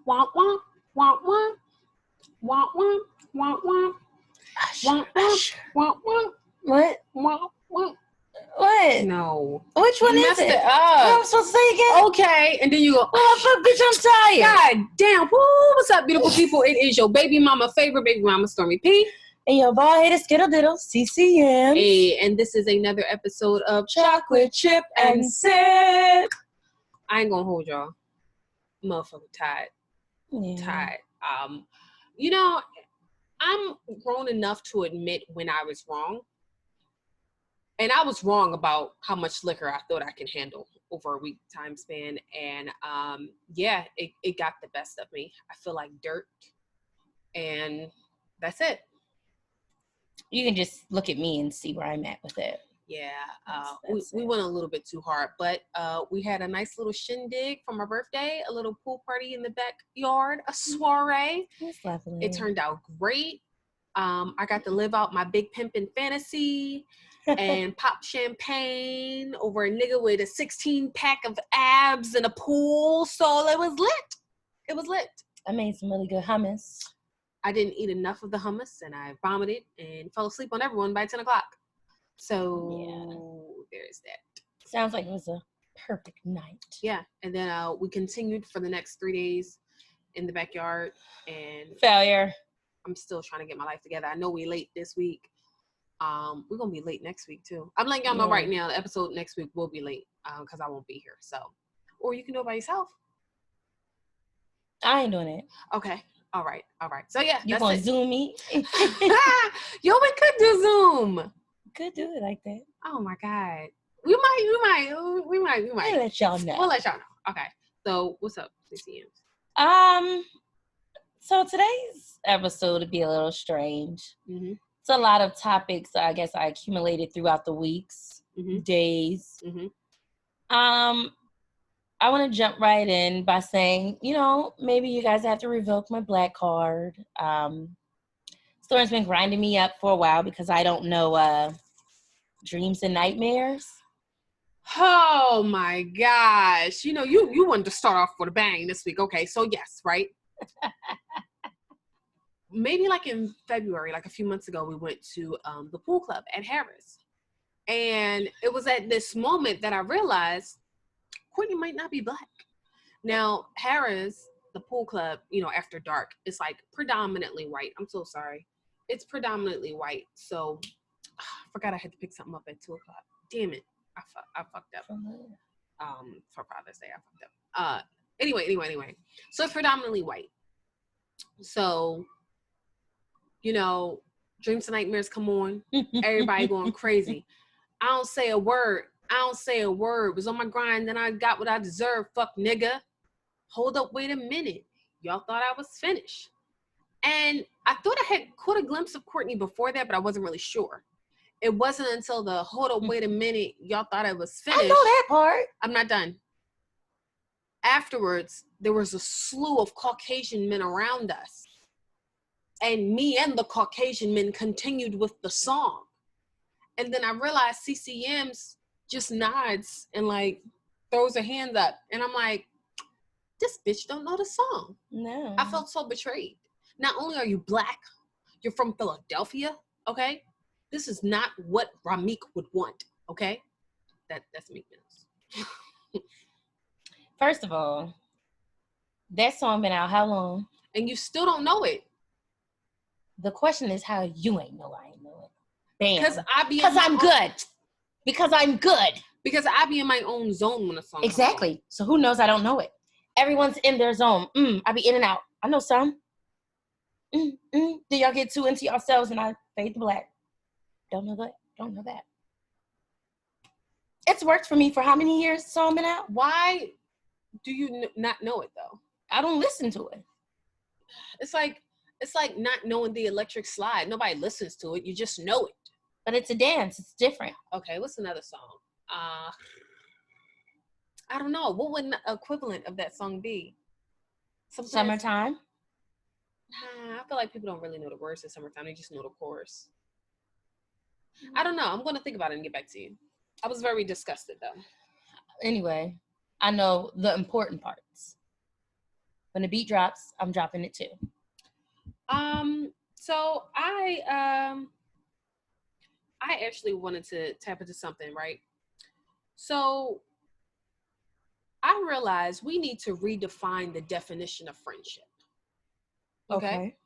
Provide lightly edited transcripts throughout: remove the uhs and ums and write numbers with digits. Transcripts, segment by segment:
Wah, wah, wah, wah. Wah, wah, wah, wah. Wah, wah, wah, wah. What? Wah, wah. What? No. Which one You is messed it? it up. What am I supposed to say again? Okay, and then you go, Bitch, I'm tired. God damn. Woo, what's up, beautiful people? It is your baby mama favorite, baby mama Stormy P. And your bald-headed skittle diddle, CeCe Yamz. Hey, and this is another episode of Chocolate Chip and Sip. I ain't gonna hold y'all. Motherfucker tired. Yeah. Tired. You know, I'm grown enough to admit when I was wrong. And I was wrong about how much liquor I thought I could handle over a week time span. And yeah, it got the best of me. I feel like dirt. And that's it. You can just look at me and see where I'm at with it. Yeah, That's we it. went a little bit too hard, but we had a nice little shindig for my birthday, a little pool party in the backyard, a soiree. That's lovely. It turned out great. I got to live out my big pimpin' fantasy and pop champagne over a nigga with a 16-pack of abs and a pool. So it was lit. It was lit. I made some really good hummus. I didn't eat enough of the hummus and I vomited and fell asleep on everyone by 10 o'clock. So there's that. Sounds like it was a perfect night. Yeah. And then we continued for the next 3 days in the backyard. And Failure. I'm still trying to get my life together. I know we're late this week. We're going to be late next week too. I'm letting y'all know right now, the episode next week will be late because I won't be here. So, or you can do it by yourself. I ain't doing it. Okay. All right. So yeah, You gonna Zoom me? Yo, we could do Zoom. Could do it like that. Oh my God. We might. I'll let y'all know. We'll let y'all know. Okay. So what's up, CeCe Yamz? So today's episode would be a little strange. Mm-hmm. It's a lot of topics I guess I accumulated throughout the weeks, days. Mm-hmm. I want to jump right in by saying, maybe you guys have to revoke my black card. Storm's been grinding me up for a while because I don't know dreams and nightmares. Oh my gosh. You wanted to start off with a bang this week. Okay, so yes, right? Maybe like in February, like a few months ago, we went to the pool club at Harris. And it was at this moment that I realized Courtney might not be black. Now, Harris, the pool club, after dark, it's like predominantly white. I'm so sorry. It's predominantly white. So I forgot I had to pick something up at 2 o'clock. Damn it. I fucked up. For Father's Day, I fucked up. Anyway. So it's predominantly white. So, dreams and nightmares come on. Everybody going crazy. I don't say a word. Was on my grind, then I got what I deserved. Fuck nigga. Hold up, wait a minute. Y'all thought I was finished. And I thought I had caught a glimpse of Courtney before that, but I wasn't really sure. It wasn't until the hold up, wait a minute, y'all thought I was finished. I know that part. I'm not done. Afterwards, there was a slew of Caucasian men around us. And me and the Caucasian men continued with the song. And then I realized CeCe Yamz just nods and like throws her hands up. And I'm like, this bitch don't know the song. No. I felt so betrayed. Not only are you black, you're from Philadelphia, okay? This is not what Ramik would want, okay? That's Meek Mills. First of all, that song been out how long? And you still don't know it. The question is how you ain't know I ain't know it. Bam. Because I'm good. Because I'm good. Because I be in my own zone when a song Exactly. comes on. So who knows I don't know it. Everyone's in their zone. I be in and out. I know some. Then y'all get too into yourselves and I fade to black. Don't know that. It's worked for me for how many years the song been out? Why do you not know it though? I don't listen to it. It's like not knowing the electric slide. Nobody listens to it. You just know it. But it's a dance. It's different. Okay, what's another song? I don't know. What would an equivalent of that song be? Summertime? I feel like people don't really know the words to Summertime. They just know the chorus. I don't know. I'm going to think about it and get back to you. I was very disgusted, though. Anyway, I know the important parts. When the beat drops, I'm dropping it too. So I actually wanted to tap into something, right? So I realized we need to redefine the definition of friendship. Okay.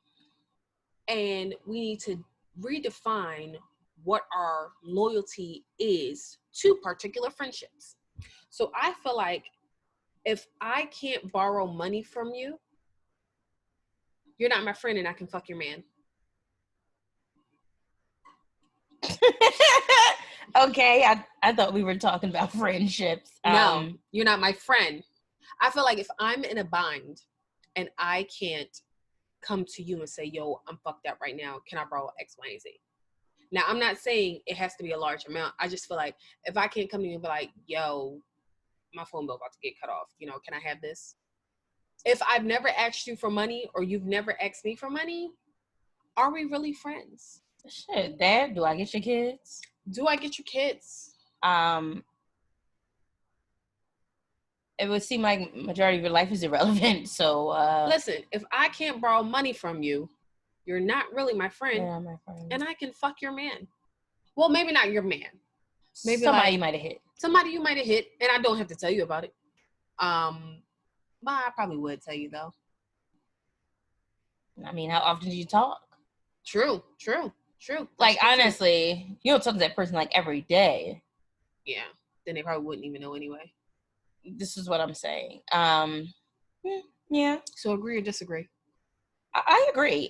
And we need to redefine what our loyalty is to particular friendships. So I feel like if I can't borrow money from you, you're not my friend and I can fuck your man. Okay, I thought we were talking about friendships. No, you're not my friend. I feel like if I'm in a bind and I can't come to you and say, yo, I'm fucked up right now, can I borrow X, Y, and Z? Now, I'm not saying it has to be a large amount. I just feel like if I can't come to you and be like, yo, my phone bill about to get cut off, can I have this? If I've never asked you for money or you've never asked me for money, are we really friends? Shit, Dad, do I get your kids? Do I get your kids? It would seem like majority of your life is irrelevant. So listen, if I can't borrow money from you, you're not really my friend. Yeah, my friend. And I can fuck your man. Well, maybe not your man. Maybe somebody you might have hit. Somebody you might have hit, and I don't have to tell you about it. But I probably would tell you though. I mean, how often do you talk? True. Like, honestly, you don't talk to that person like every day. Yeah. Then they probably wouldn't even know anyway. This is what I'm saying. Yeah. So agree or disagree? I agree.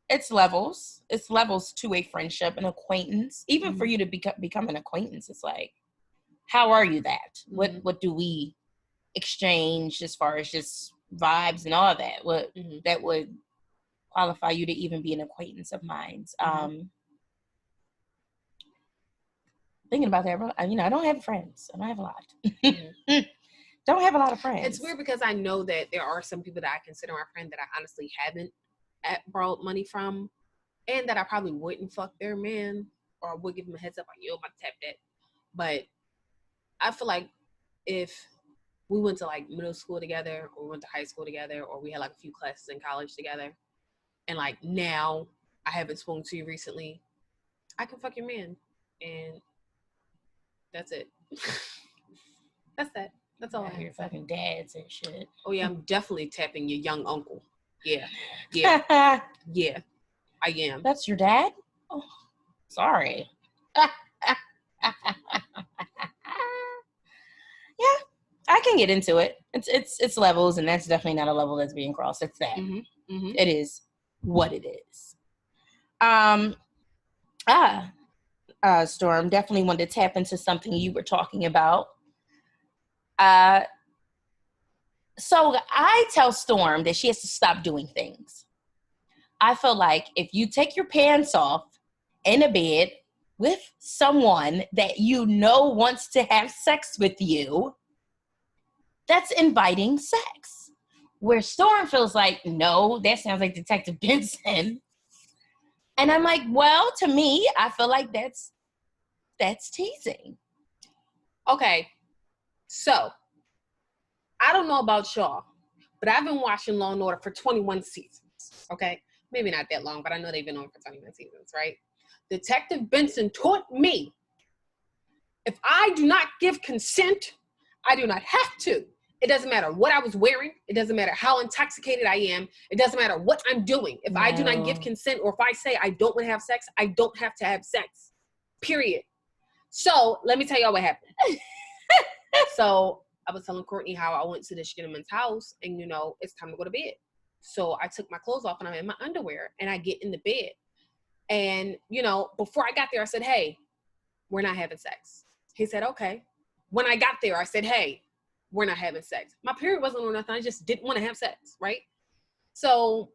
It's levels. It's levels to a friendship, an acquaintance. Even for you to become an acquaintance, it's like, how are you that? What do we exchange as far as just vibes and all that? What that would qualify you to even be an acquaintance of mine. Thinking about that, I don't have friends. I don't have a lot. Don't have a lot of friends. It's weird because I know that there are some people that I consider my friend that I honestly haven't borrowed money from, and that I probably wouldn't fuck their man or would give them a heads up like, yo, I'm about to tap that. But I feel like if we went to like middle school together or we went to high school together or we had like a few classes in college together, and like now I haven't spoken to you recently, I can fuck your man. And that's it. That's that. That's all I hear. Fucking dads and shit. Oh yeah, I'm definitely tapping your young uncle. Yeah. Yeah, I am. That's your dad? Oh, sorry. Yeah, I can get into it. It's levels, and that's definitely not a level that's being crossed. It's that. It is what it is. Storm, definitely wanted to tap into something you were talking about. So I tell Storm that she has to stop doing things. I feel like if you take your pants off in a bed with someone that you know wants to have sex with you, that's inviting sex. Where Storm feels like, no, that sounds like Detective Benson. And I'm like, well, to me, I feel like that's teasing. Okay, so I don't know about y'all, but I've been watching Law & Order for 21 seasons, okay? Maybe not that long, but I know they've been on for 21 seasons, right? Detective Benson taught me, if I do not give consent, I do not have to. It doesn't matter what I was wearing. It doesn't matter how intoxicated I am. It doesn't matter what I'm doing. If I do not give consent, or if I say I don't want to have sex, I don't have to have sex, period. So let me tell y'all what happened. So I was telling Courtney how I went to this gentleman's house and, it's time to go to bed. So I took my clothes off and I'm in my underwear and I get in the bed. And, before I got there, I said, hey, we're not having sex. He said, okay. When I got there, I said, hey, we're not having sex. My period wasn't on nothing. I just didn't want to have sex, right? So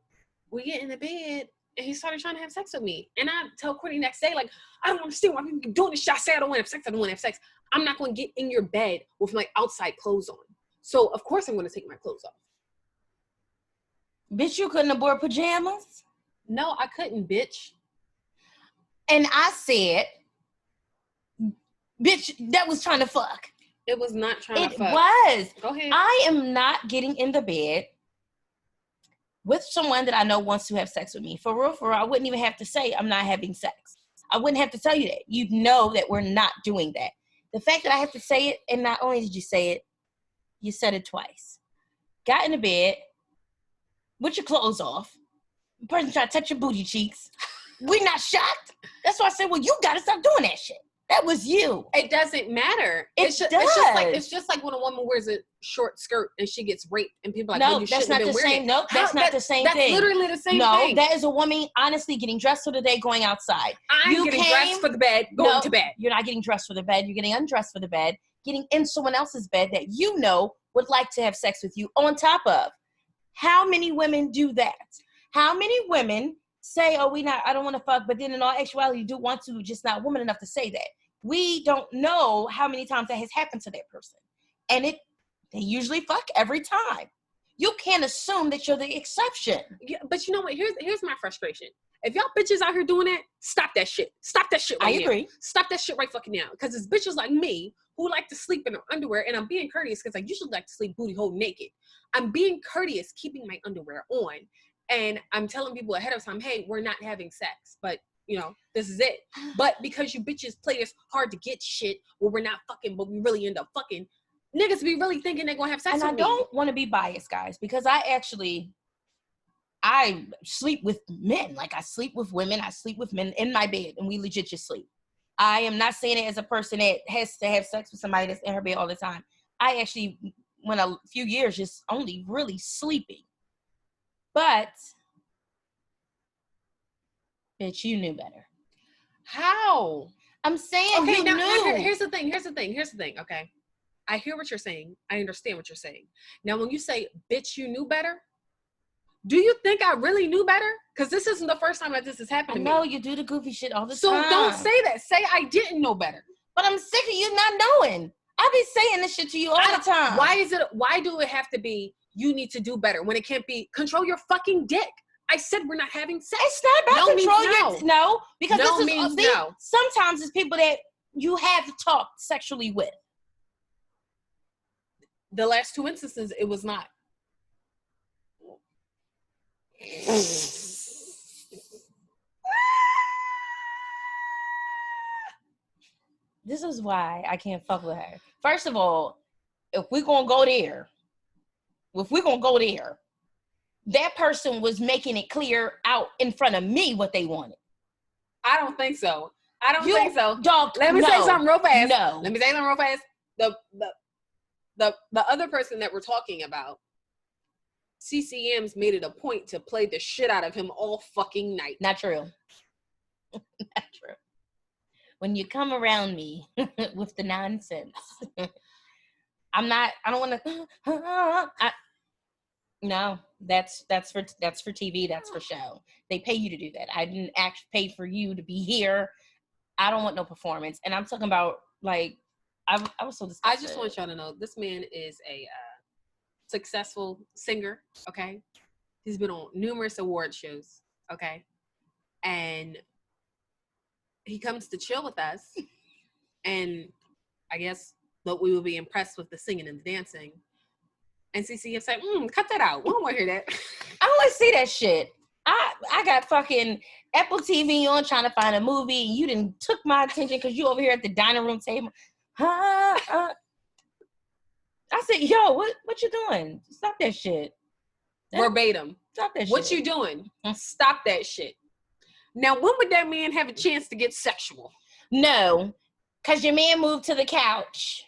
we get in the bed and he started trying to have sex with me. And I tell Courtney next day, like, I don't understand why people keep doing this shit. I say I don't want to have sex. I don't want to have sex. I'm not going to get in your bed with my outside clothes on. So, of course, I'm going to take my clothes off. Bitch, you couldn't have wore pajamas? No, I couldn't, bitch. And I said, bitch, that was trying to fuck. It was not trying to fuck. It was. Go ahead. I am not getting in the bed with someone that I know wants to have sex with me, for real, I wouldn't even have to say I'm not having sex. I wouldn't have to tell you that. You'd know that we're not doing that. The fact that I have to say it, and not only did you say it, you said it twice. Got in the bed with your clothes off. The person tried to touch your booty cheeks. We're not shocked. That's why I said, well, you got to stop doing that shit. That was you. It doesn't matter. It's just like when a woman wears a short skirt and she gets raped and people are like, no, well, you that's shouldn't not have been the wearing same. it. No, that's not the same thing. That's literally the same thing. No, that is a woman honestly getting dressed for the day, going outside. I'm getting dressed for the bed, going to bed. You're not getting dressed for the bed. You're getting undressed for the bed, getting in someone else's bed that you know would like to have sex with you on top of. How many women do that? How many women say, oh, I don't want to fuck, but then in all actuality, you do want to, just not woman enough to say that. We don't know how many times that has happened to that person. And they usually fuck every time. You can't assume that you're the exception. Yeah, but you know what? Here's my frustration. If y'all bitches out here doing that, stop that shit. Stop that shit right now. I agree. Stop that shit right fucking now. Because it's bitches like me who like to sleep in their underwear, and I'm being courteous because I usually like to sleep booty hole naked. I'm being courteous, keeping my underwear on, and I'm telling people ahead of time, hey, we're not having sex, but you know, this is it. But because you bitches play this hard to get shit where we're not fucking, but we really end up fucking, niggas be really thinking they're gonna have sex with me. And I don't want to be biased, guys, because I sleep with men. Like, I sleep with women, I sleep with men in my bed, and we legit just sleep. I am not saying it as a person that has to have sex with somebody that's in her bed all the time. I actually went a few years just only really sleeping. But bitch, you knew better. How? I'm saying you knew. Here's the thing, okay? I hear what you're saying. I understand what you're saying. Now, when you say, bitch, you knew better, do you think I really knew better? Because this isn't the first time that this has happened to me. No, you do the goofy shit all the time. So don't say that. Say I didn't know better. But I'm sick of you not knowing. I be saying this shit to you all the time. Why do it have to be you need to do better when it can't be control your fucking dick? I said we're not having sex. It's not about because no this means is no. Sometimes it's people that you have to talk sexually with. The last two instances, it was not. This is why I can't fuck with her. First of all, if we're gonna go there, that person was making it clear out in front of me what they wanted. I don't think so. Think so. Dog, Let me say something real fast. No. Let me say something real fast. The other person that we're talking about, CeCe Yamz made it a point to play the shit out of him all fucking night. Not true. Not true. When you come around me with the nonsense, I don't want to. No, that's for TV. That's for show. They pay you to do that. I didn't actually pay for you to be here. I don't want no performance. And I'm talking about, like, I was so disgusted. I just want y'all to know this man is a successful singer. Okay, he's been on numerous award shows. Okay, and he comes to chill with us, and I guess that we will be impressed with the singing and the dancing. And CeCe is like, cut that out. We don't want to hear that. I don't want to see that shit. I got fucking Apple TV on trying to find a movie, and you didn't took my attention because you over here at the dining room table. I said, yo, what you doing? Stop that shit. Verbatim. Stop that shit. What you doing? Stop that shit. Now, when would that man have a chance to get sexual? No, because your man moved to the couch.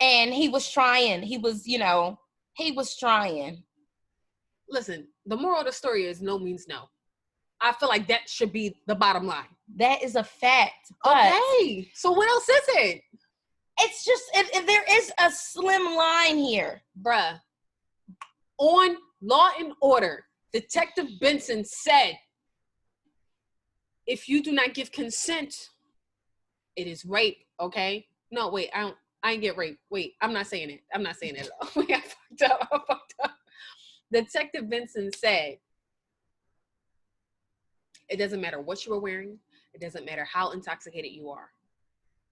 And he was trying. He was trying. Listen, the moral of the story is no means no. I feel like that should be the bottom line. That is a fact. Okay. So what else is it? It's just, if there is a slim line here. Bruh. On Law and Order, Detective Benson said, if you do not give consent, it is rape, okay? No, wait, I ain't get raped. Wait, I'm not saying it at all. Wait, I fucked up. Detective Benson said, it doesn't matter what you are wearing. It doesn't matter how intoxicated you are.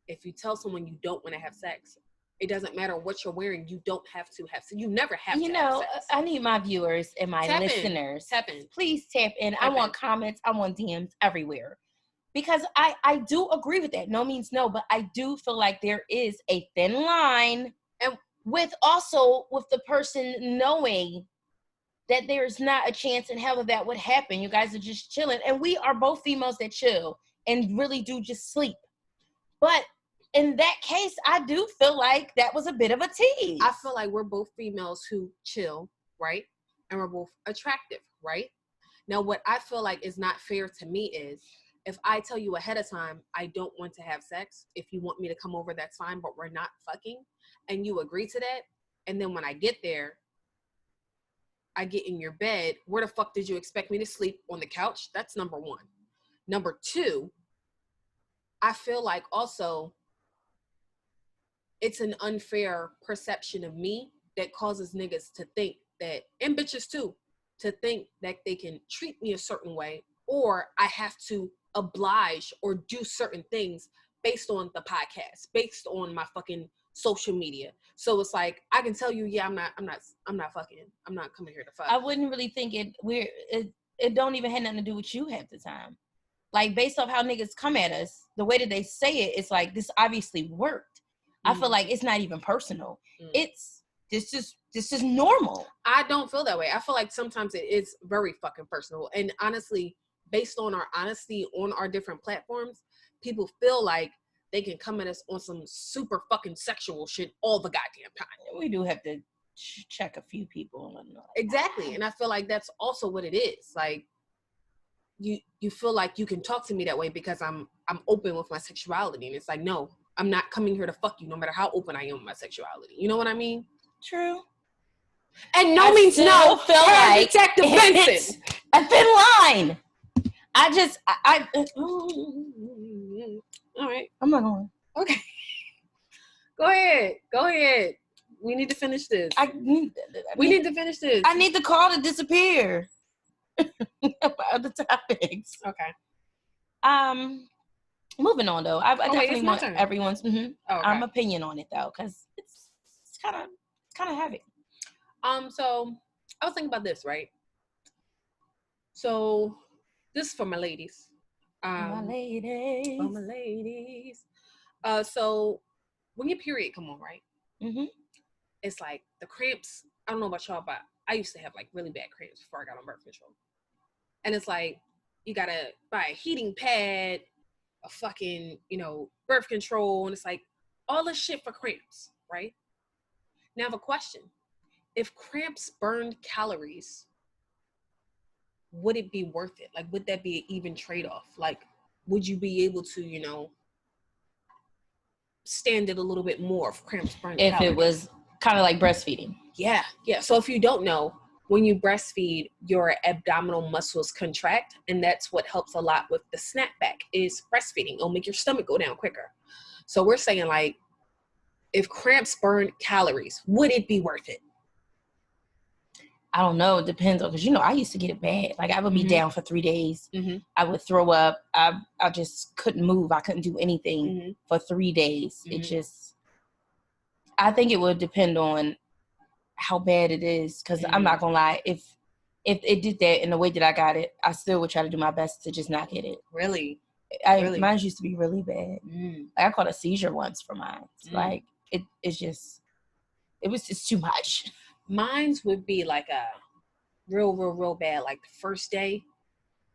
If you tell someone you don't want to have sex, It doesn't matter what you're wearing. You don't have to have sex. You never have to have sex. I need my viewers and my listeners. Tap in. Please tap in. I want comments. I want DMs everywhere. Because I do agree with that. No means no, but I do feel like there is a thin line, and with the person knowing that there's not a chance in hell that would happen. You guys are just chilling. And we are both females that chill and really do just sleep. But in that case, I do feel like that was a bit of a tease. I feel like we're both females who chill, right? And we're both attractive, right? Now, what I feel like is not fair to me is, if I tell you ahead of time, I don't want to have sex, if you want me to come over, that's fine, but we're not fucking, and you agree to that, and then when I get there, I get in your bed, where the fuck did you expect me to sleep? On the couch? That's number one. Number two, I feel like also it's an unfair perception of me that causes niggas to think that, and bitches too, to think that they can treat me a certain way, or I have to oblige or do certain things based on the podcast, based on my fucking social media. So it's like, I can tell you, yeah, I'm not fucking, I'm not coming here to fuck. I wouldn't really think it don't even have nothing to do with you half the time. Like, based off how niggas come at us, the way that they say it, it's like, this obviously worked. I feel like it's not even personal. This is normal. I don't feel that way. I feel like sometimes it is very fucking personal. And honestly, based on our honesty on our different platforms, people feel like they can come at us on some super fucking sexual shit all the goddamn time. We do have to check a few people. Exactly. And I feel like that's also what it is. Like, you feel like you can talk to me that way because I'm open with my sexuality. And it's like, no, I'm not coming here to fuck you no matter how open I am with my sexuality. You know what I mean? True. And no means no. Feel like Detective Benson. A thin line. I all right. I'm not going. Okay. Go ahead. We need to finish this. We need to finish this. I need the call to disappear. About other topics. Okay. Moving on though. I definitely want everyone's opinion on it though, because it's kind of heavy. So I was thinking about this, right? So this is for my ladies. My ladies. For my ladies. So when your period come on, right? Mm-hmm. It's like the cramps. I don't know about y'all, but I used to have like really bad cramps before I got on birth control. And it's like, you gotta buy a heating pad, a fucking, birth control, and it's like all this shit for cramps, right? Now I have a question. If cramps burned calories, would it be worth it? Like, would that be an even trade-off? Like, would you be able to, stand it a little bit more if cramps burned calories? If it was kind of like breastfeeding. Yeah. So if you don't know, when you breastfeed, your abdominal muscles contract, and that's what helps a lot with the snapback is breastfeeding. It'll make your stomach go down quicker. So we're saying, like, if cramps burn calories, would it be worth it? I don't know. It depends on, because I used to get it bad. Like, I would be down for 3 days. Mm-hmm. I would throw up. I just couldn't move. I couldn't do anything for 3 days. Mm-hmm. I think it would depend on how bad it is. Because I'm not gonna lie, if it did that in the way that I got it, I still would try to do my best to just not get it. Really? Mine used to be really bad. Like, I caught a seizure once for mine. Like, it was just too much. Mine's would be like a real bad. Like, the first day,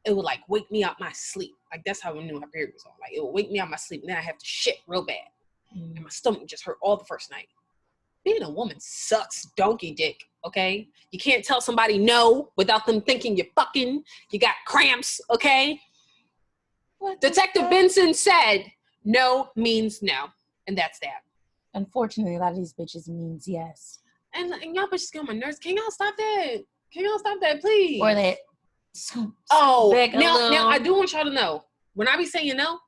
it would like wake me out my sleep. Like, that's how I knew my period was on. Like, it would wake me out my sleep, and then I have to shit real bad. And my stomach just hurt all the first night. Being a woman sucks donkey dick, okay? You can't tell somebody no without them thinking you got cramps, okay? Detective Benson said no means no, and that's that. Unfortunately, a lot of these bitches means yes. And y'all bitches get on my nerves. Can y'all stop that? Please? Or that. Now I do want y'all to know, when I be saying no,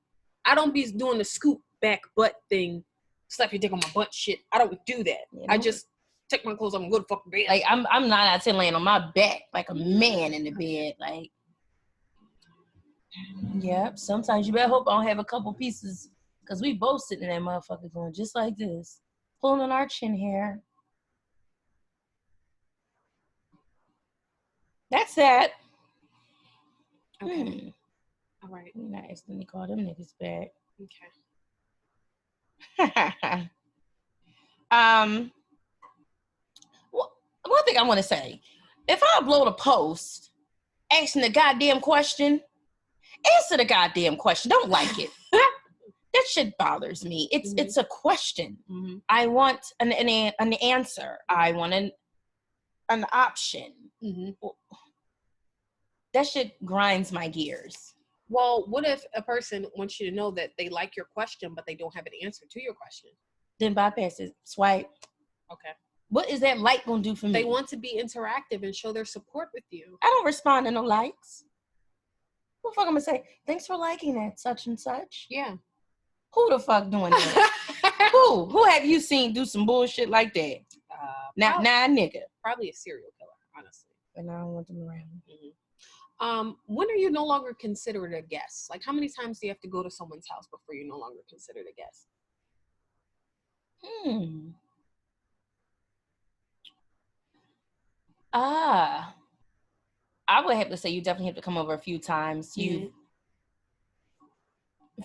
I don't be doing the scoop back butt thing, slap your dick on my butt shit. I don't do that. I just take my clothes off and go to fucking bed. Like, I'm 9 out of 10 laying on my back like a man in the bed. Like, yep. Sometimes you better hope I don't have a couple pieces, because we both sitting in that motherfucker going just like this. Pulling on our chin hair. That's that. Okay. All right. Nice. Then they call them niggas back. Okay. One thing I want to say, if I upload a post asking the goddamn question, answer the goddamn question. Don't like it. That shit bothers me. It's a question. Mm-hmm. I want an answer. I want an option. Mm-hmm. That shit grinds my gears. Well, what if a person wants you to know that they like your question, but they don't have an answer to your question? Then bypass it. Swipe. Okay. What is that like gonna do for me? They want to be interactive and show their support with you. I don't respond to no likes. Who the fuck I'm gonna say, thanks for liking that such and such? Yeah. Who the fuck doing that? Who have you seen do some bullshit like that? Not nigga. Probably a serial killer, honestly. And I don't want them around. Mm-hmm. When are you no longer considered a guest? Like, how many times do you have to go to someone's house before you're no longer considered a guest? I would have to say you definitely have to come over a few times. If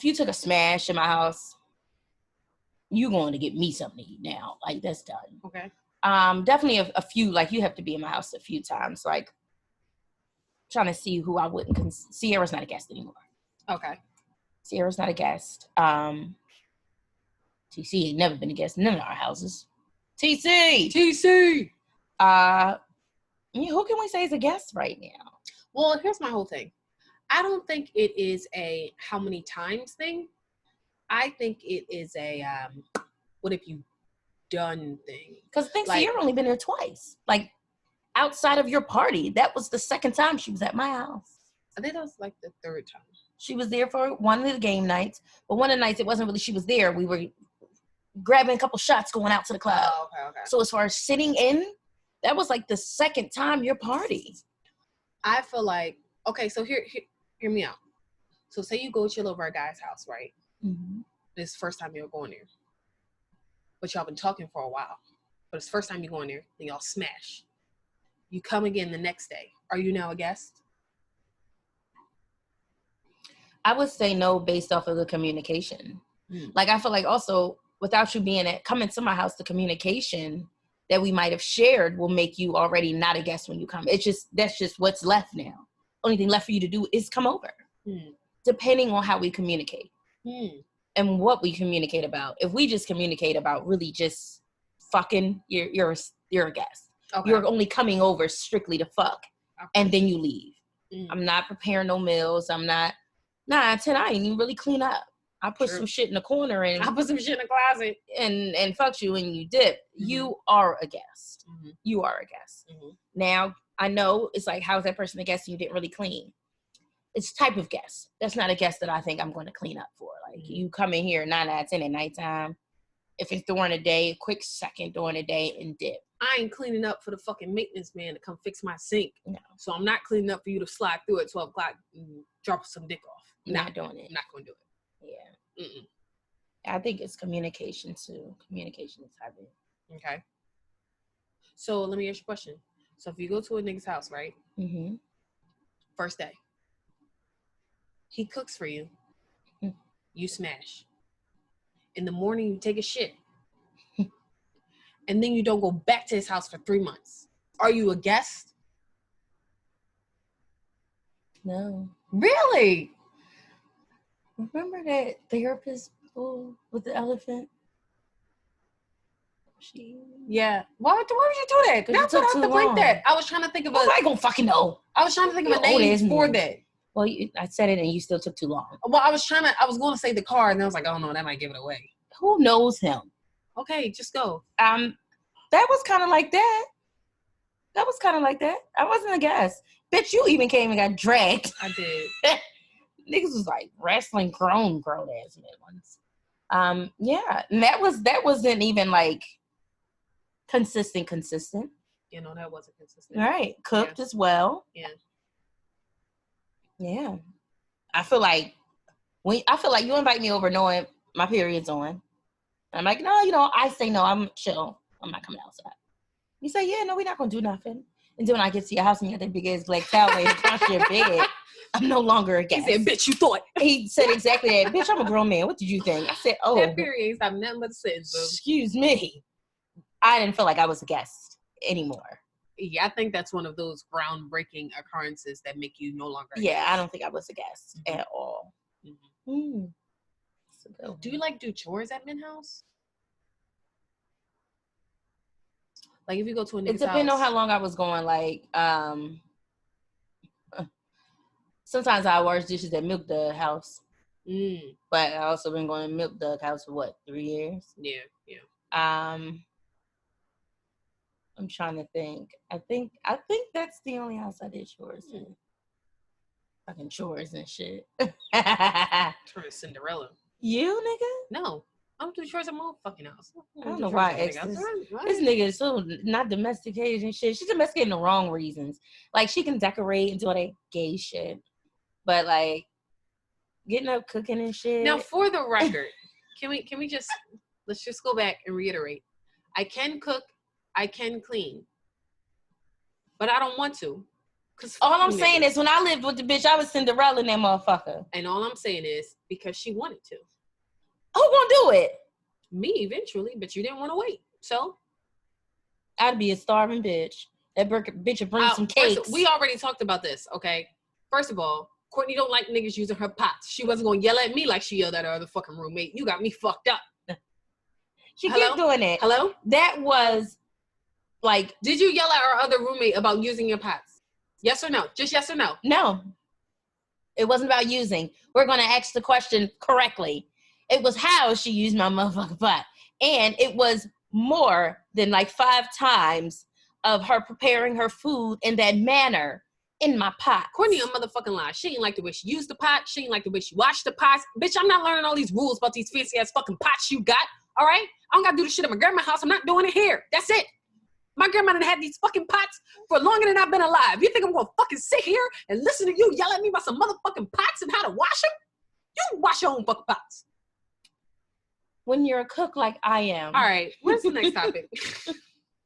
you took a smash in my house, you going to get me something to eat now. Like, that's done. Okay. Definitely a few, like, you have to be in my house a few times. Like, trying to see who I wouldn't Sierra's not a guest anymore. Okay. Sierra's not a guest. CeCe ain't never been a guest in none of our houses. TC! Who can we say is a guest right now? Well, here's my whole thing. I don't think it is a how many times thing. I think it is a what have you done thing. Because I think Sierra only been there twice. Like, outside of your party, that was the second time she was at my house. I think that was like the third time. She was there for one of the game nights, but one of the nights it wasn't really she was there. We were grabbing a couple shots going out to the club. Oh, okay. So as far as sitting in, that was like the second time your party. I feel like, okay, so hear me out. So say you go chill over a guy's house, right? Mm-hmm. This is the first time you're going there. But y'all been talking for a while. But it's the first time you're going there, and y'all smash. You come again the next day. Are you now a guest? I would say no based off of the communication. Like, I feel like also without you coming to my house, the communication that we might have shared will make you already not a guest when you come. That's just what's left now. Only thing left for you to do is come over. Depending on how we communicate. And what we communicate about. If we just communicate about really just fucking, you're a guest. Okay. You're only coming over strictly to fuck. Okay. And then you leave. I'm not preparing no meals. I'm not. I ain't even really clean up. I put some shit in the corner and I put some shit in the closet and fuck you and you dip. You are a guest. You are a guest. Now, I know it's like, how's that person a guest and you didn't really clean? It's type of guest. That's not a guest that I think I'm going to clean up for. Like, you come in here 9 out of 10 at nighttime. If it's during the day, a quick second during the day and dip. I ain't cleaning up for the fucking maintenance man to come fix my sink. No. So I'm not cleaning up for you to slide through at 12 o'clock and drop some dick off. Not doing it. I'm not going to do it. Yeah. I think it's communication too. Communication is heavy. Okay. So let me ask you a question. So if you go to a nigga's house, right? First day. He cooks for you. You smash. In the morning, you take a shit. And then you don't go back to his house for 3 months. Are you a guest? No. Really? Remember that therapist with the elephant? Yeah. Why would you do that? That's what I have to blame that. I was trying to think of I gonna fucking know. I was trying to think of a name for that. Well, I said it and you still took too long. Well, I was going to say the car and I was like, oh no, that might give it away. Who knows him? Okay, just go. That was kind of like that. I wasn't a guest. Bitch, you even came and got dragged. I did. Niggas was like wrestling grown ass men once. Yeah. And that wasn't even like consistent. You know, that wasn't consistent. Right. Cooked as well. Yeah. Yeah. I feel like you invite me over knowing my period's on. I'm like, no, I say no, I'm chill. I'm not coming outside. You say, yeah, no, we're not going to do nothing. And then when I get to your house and you got that big ass black towel laying across your bed, I'm no longer a guest. He said, bitch, you thought. He said exactly that. Bitch, I'm a grown man. What did you think? I said, oh. That period ain't stopping nothing but the sentence. Excuse me. I didn't feel like I was a guest anymore. Yeah, I think that's one of those groundbreaking occurrences that make you no longer a Yeah, guest. I don't think I was a guest at all. Mm-hmm. Do you do chores at Min House? Like if you go to a nigga's house. It depends on how long I was going. Like, sometimes I wash dishes at Milk Dug house. But I also been going to Milk Dug house for 3 years? Yeah. I'm trying to think. I think that's the only house I did chores in. Fucking chores and shit. Chores Cinderella. You, nigga? No. I don't do chores at my own fucking house. I don't know why I asked this nigga is so not domesticated and shit. She's domesticated in the wrong reasons. Like, she can decorate and do all that gay shit. But, like, getting up, cooking and shit. Now, for the record, can we just, let's just go back and reiterate. I can cook, I can clean. But I don't want to. Cause all I'm saying is when I lived with the bitch, I was Cinderella in that motherfucker. And all I'm saying is because she wanted to. Who gonna do it? Me eventually, but you didn't want to wait. So I'd be a starving bitch. That bitch would bring some cakes. We already talked about this, okay? First of all, Courtney don't like niggas using her pots. She wasn't gonna yell at me like she yelled at her other fucking roommate. You got me fucked up. She kept doing it. Hello? That was like, did you yell at our other roommate about using your pots? Yes or no? Just yes or no? No. It wasn't about using. We're gonna ask the question correctly. It was how she used my motherfucking pot. And it was more than 5 times of her preparing her food in that manner in my pot. Courtney a motherfucking lie. She ain't like the way she used the pot. She ain't like the way she washed the pots. Bitch, I'm not learning all these rules about these fancy ass fucking pots you got. All right? I don't gotta do this shit at my grandma's house. I'm not doing it here. That's it. My grandma done had these fucking pots for longer than I've been alive. You think I'm gonna fucking sit here and listen to you yell at me about some motherfucking pots and how to wash them? You wash your own fucking pots. When you're a cook like I am. All right, what's the next topic?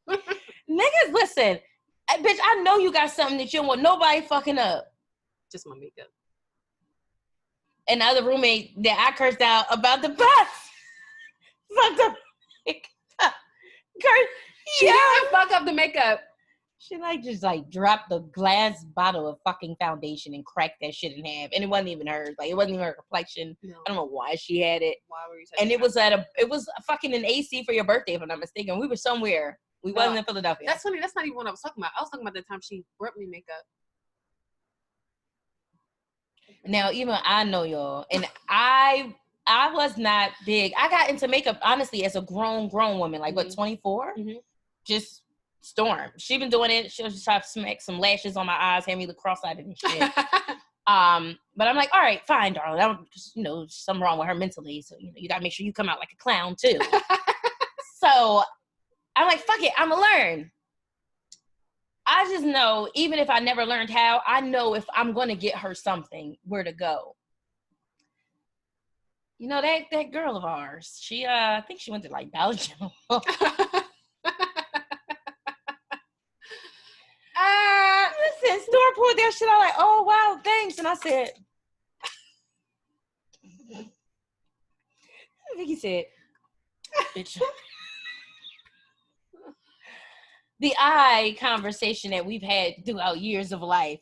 Niggas, listen. Bitch, I know you got something that you don't want nobody fucking up. Just my makeup. And the other roommate that I cursed out about the pots. Fucked up. She didn't fuck up the makeup. She just dropped the glass bottle of fucking foundation and cracked that shit in half. And it wasn't even hers. It wasn't even her complexion. No. I don't know why she had it. Why were you and it was fucking an AC for your birthday, if I'm not mistaken. We were somewhere. We wasn't in Philadelphia. That's funny. That's not even what I was talking about. I was talking about the time she brought me makeup. Now, even I know y'all. And I was not big. I got into makeup, honestly, as a grown woman. 24? Mm-hmm. Just storm. She been doing it. She'll just try to smack some lashes on my eyes, have me look cross-eyed and shit. But I'm like, all right, fine, darling. I don't, something wrong with her mentally. So, you got to make sure you come out like a clown, too. So I'm like, fuck it. I'm going to learn. I just know, even if I never learned how, I know if I'm going to get her something, where to go. That girl of ours, she, I think she went to Belgium. Listen, store pulled that shit out oh, wow, thanks. And I said, I think he said, bitch. The eye conversation that we've had throughout years of life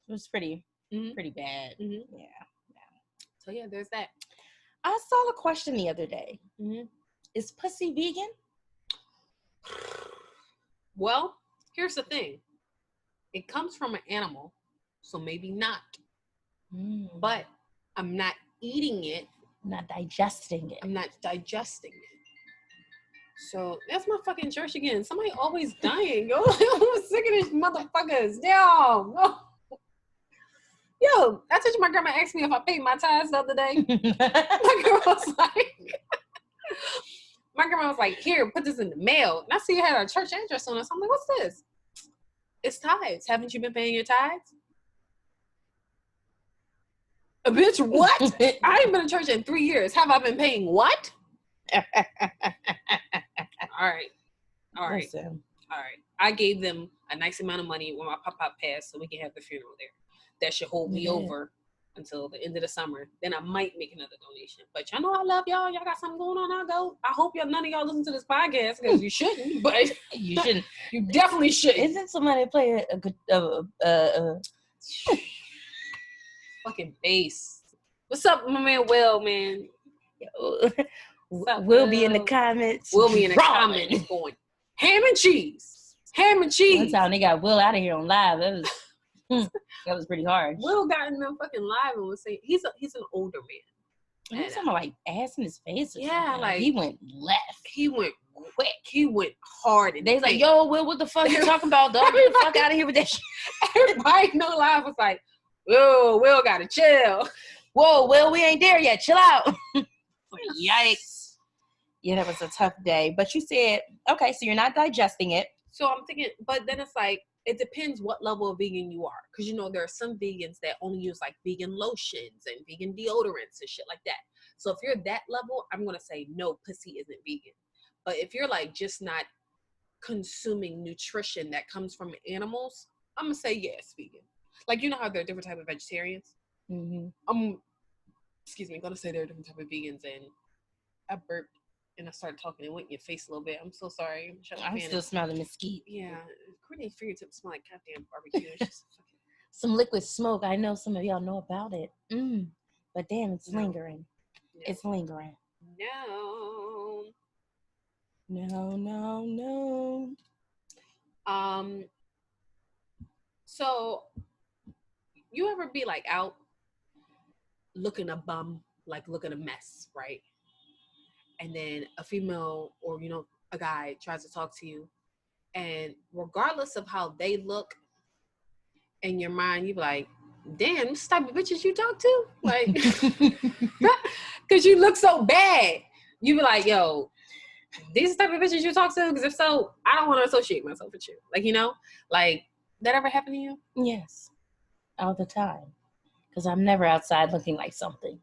was pretty bad. Mm-hmm. Yeah. So, yeah, there's that. I saw a question the other day. Mm-hmm. Is pussy vegan? Well, here's the thing. It comes from an animal, so maybe not. But I'm not eating it. I'm not digesting it. I'm not digesting it. So that's my fucking church again. Somebody always dying. Yo, I'm sick of these motherfuckers. Yo, I told you my grandma asked me if I paid my tithes the other day. My grandma was like, here, put this in the mail. And I see it had a church address on it. So I'm like, what's this? It's tithes. Haven't you been paying your tithes? Bitch, what? I ain't been to church in 3 years. Have I been paying what? right. Listen. All right. I gave them a nice amount of money when my pop passed so we can have the funeral there. That should hold me over until the end of the summer. Then I might make another donation. But y'all know I love y'all. Y'all got something going on, I'll go. I hope none of y'all listen to this podcast because you shouldn't. But you shouldn't. You definitely shouldn't. Isn't somebody play a good fucking bass? What's up, my man Will, man? We'll be in the comments. We'll be in the comments going ham and cheese. Ham and cheese. One time they got Will out of here on live. That was pretty hard. Will got in the fucking live and was saying he's an older man. He was talking like ass in his face. Yeah, like he went left. He went quick. He went hard. And they was like, "Yo, Will, what the fuck you talking about? Don't get the fuck out of here with that shit." Everybody in the live was like, "Whoa, Will gotta chill. Whoa, Will, we ain't there yet. Chill out." Yikes. Yeah, that was a tough day. But you said, okay, so you're not digesting it. So I'm thinking, but then it's like, it depends what level of vegan you are. Because, there are some vegans that only use like vegan lotions and vegan deodorants and shit like that. So if you're that level, I'm going to say, no, pussy isn't vegan. But if you're like just not consuming nutrition that comes from animals, I'm going to say, yeah, it's vegan. Like, how there are different types of vegetarians? Mm-hmm. I'm going to say there are different types of vegans, and I burped and I started talking and went in your face a little bit. I'm so sorry. I'm still smelling mesquite. Yeah. Courtney's fingertips smell like goddamn barbecue. It's just some liquid smoke. I know some of y'all know about it. But damn, it's lingering. No. It's lingering. No. So you ever be like out looking a bum, like looking a mess, right? And then a female or, a guy tries to talk to you. And regardless of how they look in your mind, you be like, damn, this type of bitches you talk to? Like, because you look so bad. You be like, yo, these type of bitches you talk to? Because if so, I don't want to associate myself with you. Like, like, that ever happen to you? Yes. All the time. Because I'm never outside looking like something.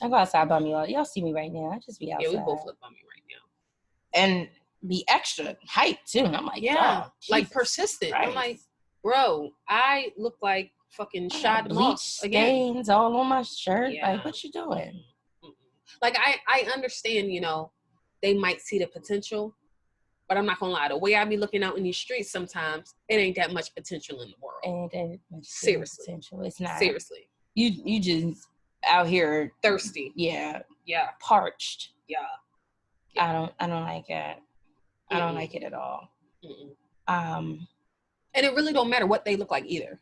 I go outside bummy all. Y'all see me right now. I just be outside. Yeah, we both look bummy right now. And be extra hype too. And I'm like, yeah, oh, like persistent. Christ. I'm like, bro, I look like fucking shot bleach stains all on my shirt. Yeah. Like, what you doing? Like, I understand, they might see the potential, but I'm not gonna lie. The way I be looking out in these streets, sometimes it ain't that much potential in the world. Ain't much seriously potential. It's not. Seriously. You just out here thirsty. Yeah. Parched. Yeah. I don't like it. I don't like it at all. And it really don't matter what they look like either.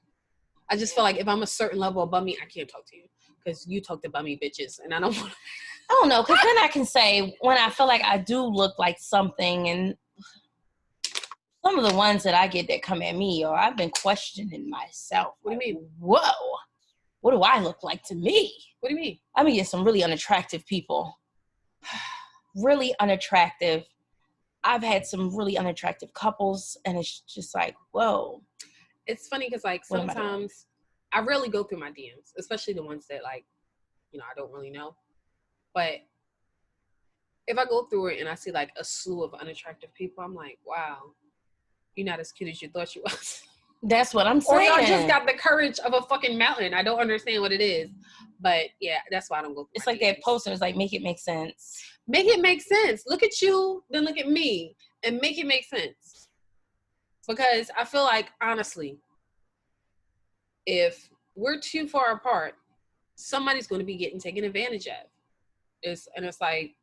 I just feel like if I'm a certain level of bummy, I can't talk to you because you talk to bummy bitches, and I don't want. I don't know, because then I can say when I feel like I do look like something, and some of the ones that I get that come at me, or I've been questioning myself. What do you mean? Whoa, what do I look like to me? What do you mean? I mean, some really unattractive people. Really unattractive. I've had some really unattractive couples, and it's just like, whoa. It's funny because, like, sometimes I rarely go through my DMs, especially the ones that, like, I don't really know. But if I go through it and I see, like, a slew of unattractive people, I'm like, wow, you're not as cute as you thought you was. That's what I'm saying. Or y'all just got the courage of a fucking mountain. I don't understand what it is. But, yeah, that's why I don't go through It's like DMs. That poster is like, make it make sense. Make it make sense. Look at you, then look at me, and make it make sense. Because I feel like, honestly, if we're too far apart, somebody's going to be getting taken advantage of. It's like,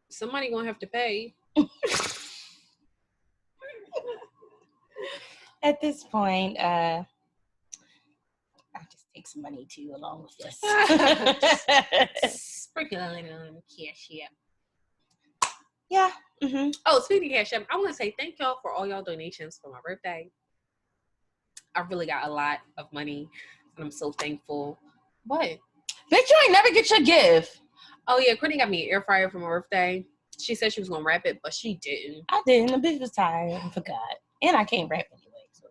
somebody going to have to pay. At this point, I'll just take some money too along with this. Sprinkle a little on Cash App. Yeah. Mm-hmm. Oh, speaking of Cash App, I want to say thank y'all for all y'all donations for my birthday. I really got a lot of money, and I'm so thankful. What? Bitch, you ain't never get your gift. Oh, yeah, Courtney got me an air fryer for my birthday. She said she was going to wrap it, but she didn't. I didn't. The bitch was tired and forgot. And I can't wrap anyway. So.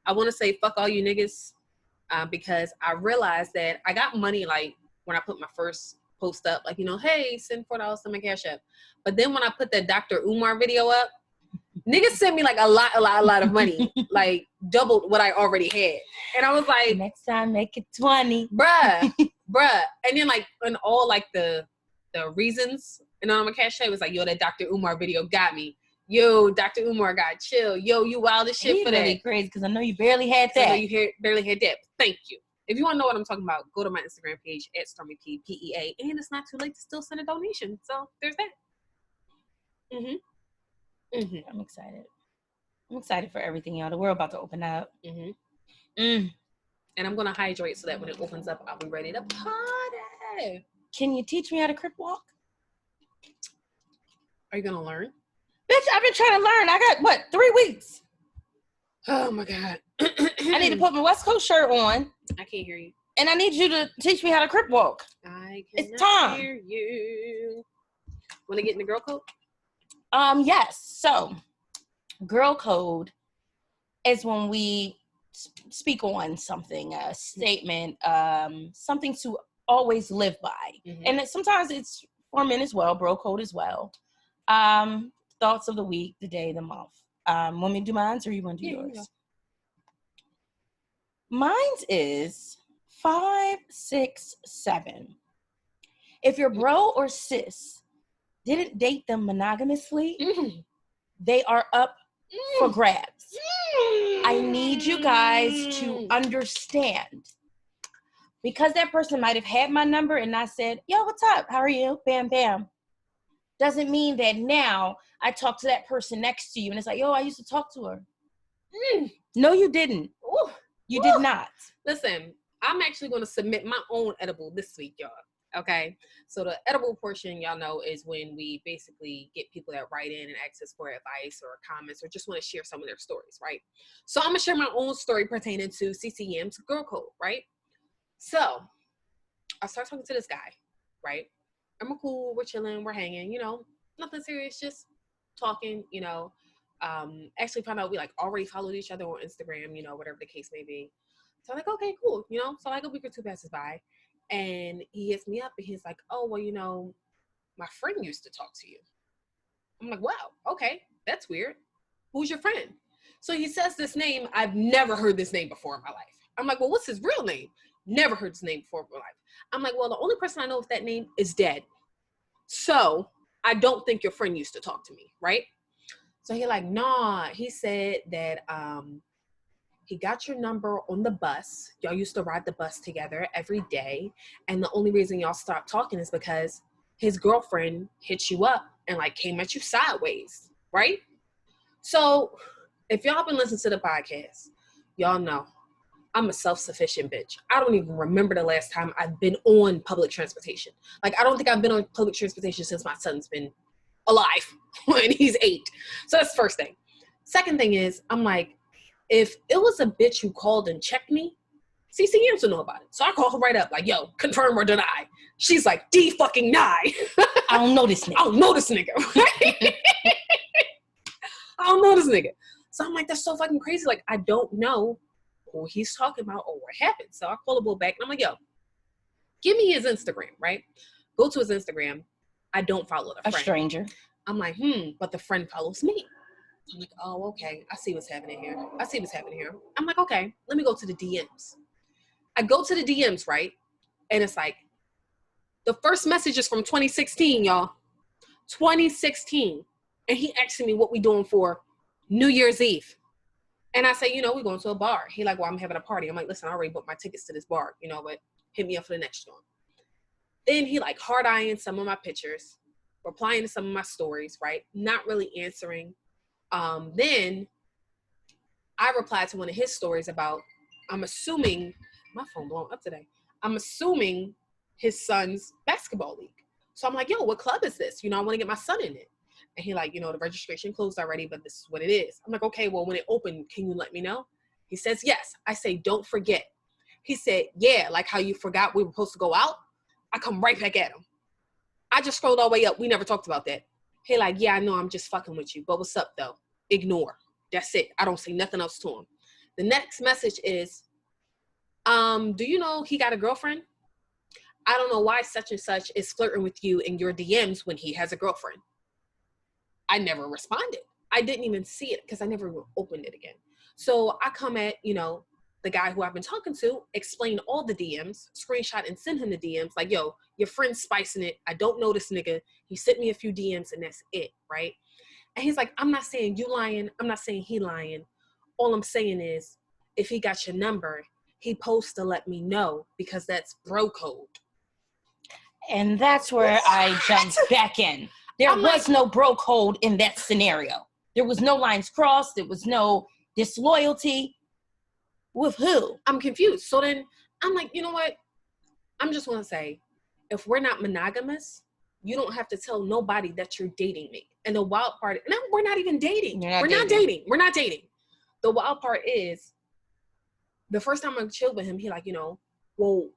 I want to say fuck all you niggas because I realized that I got money, like, when I put my first post up, like, hey, send $4 to my Cash App. But then when I put that Dr. Umar video up, niggas sent me like a lot of money, like doubled what I already had. And I was like, next time make it 20. Bruh. And then like, and all like the reasons, and on my Cash App was like, yo, that Dr. Umar video got me. Yo, Dr. Umar got chill. Yo, you wild as shit for that. Really crazy, because I know you barely had that. I know you barely had that. Thank you. If you want to know what I'm talking about, go to my Instagram page at StormyPea, and it's not too late to still send a donation. So there's that. I'm excited. I'm excited for everything, y'all. The world about to open up. And I'm gonna hydrate so that when it opens up, I'll be ready to party. Can you teach me how to crip walk? Are you gonna learn? Bitch, I've been trying to learn. I got 3 weeks. Oh my God. I need to put my West Coast shirt on. I can't hear you. And I need you to teach me how to crip walk. It's time. Hear you. Want to get in the girl code? Yes. So, girl code is when we speak on something, a statement, something to always live by. And sometimes it's for men as well, bro code as well. Thoughts of the week, the day, the month. Want me to do mine, or you want to do yours? Mine's is 5, 6, 7. If your bro or sis didn't date them monogamously, they are up for grabs. I need you guys to understand, because that person might have had my number and I said, yo, what's up? How are you? Bam, bam. Doesn't mean that now I talk to that person next to you and it's like, yo, I used to talk to her. No, you didn't. You did not. Listen, I'm actually going to submit my own edible this week, y'all. Okay? So the edible portion, y'all know, is when we basically get people that write in and ask us for advice or comments or just want to share some of their stories, right? So I'm going to share my own story pertaining to CeCe Yamz girl code, right? So I start talking to this guy, right? And we're cool, we're chilling, we're hanging, nothing serious, just talking, actually found out we like already followed each other on Instagram, whatever the case may be. So I'm like, okay, cool, so like a week or two passes by and he hits me up and he's like, oh, well, my friend used to talk to you. I'm like, wow, okay, that's weird. Who's your friend? So he says this name. I've never heard this name before in my life. I'm like, well, what's his real name? Never heard his name before in my life. I'm like, well, the only person I know with that name is dead. So I don't think your friend used to talk to me, right? So he like, nah, he said that he got your number on the bus. Y'all used to ride the bus together every day. And the only reason y'all stopped talking is because his girlfriend hit you up and like came at you sideways, right? So if y'all been listening to the podcast, y'all know I'm a self-sufficient bitch. I don't even remember the last time I've been on public transportation. Like, I don't think I've been on public transportation since my son's been alive when he's 8. So that's the first thing. Second thing is, I'm like, if it was a bitch who called and checked me, CeCe Yamz would know about it. So I call her right up, like, yo, confirm or deny. She's like, fucking I don't know this nigga. I don't know this nigga. Right? I don't know this nigga. So I'm like, that's so fucking crazy. Like, I don't know who he's talking about or what happened. So I call the bull back and I'm like, yo, give me his Instagram, right? Go to his Instagram. I don't follow the friend. A stranger. I'm like, but the friend follows me. I'm like, oh, okay. I see what's happening here. I'm like, okay, let me go to the DMs. I go to the DMs, right? And it's like, the first message is from 2016, y'all. 2016. And he asking me what we doing for New Year's Eve. And I say, we're going to a bar. He like, well, I'm having a party. I'm like, listen, I already booked my tickets to this bar, but hit me up for the next one. Then he like hard eyeing some of my pictures, replying to some of my stories, right? Not really answering. Then I replied to one of his stories about, I'm assuming, my phone blowing up today. I'm assuming his son's basketball league. So I'm like, yo, what club is this? I want to get my son in it. And he like, the registration closed already, but this is what it is. I'm like, okay, well, when it opened, can you let me know? He says, yes. I say, don't forget. He said, yeah, like how you forgot we were supposed to go out. I come right back at him. I just scrolled all the way up. We never talked about that. He like, yeah, I know, I'm just fucking with you. But what's up, though? Ignore. That's it. I don't say nothing else to him. The next message is, do you know he got a girlfriend? I don't know why such and such is flirting with you in your DMs when he has a girlfriend. I never responded. I didn't even see it because I never even opened it again. So I come at, the guy who I've been talking to, explain all the DMs, screenshot and send him the DMs. Like, yo, your friend's spicing it. I don't know this nigga. He sent me a few DMs and that's it, right? And he's like, I'm not saying you lying. I'm not saying he lying. All I'm saying is, if he got your number, he posts to let me know because that's bro code. And that's where I jumped back in. There was no bro code in that scenario. There was no lines crossed. There was no disloyalty. With who? I'm confused. So then I'm like, you know what? I'm just going to say, if we're not monogamous, you don't have to tell nobody that you're dating me. And the wild part, no, we're not even dating. We're not dating. The wild part is, the first time I chilled with him, he like, well,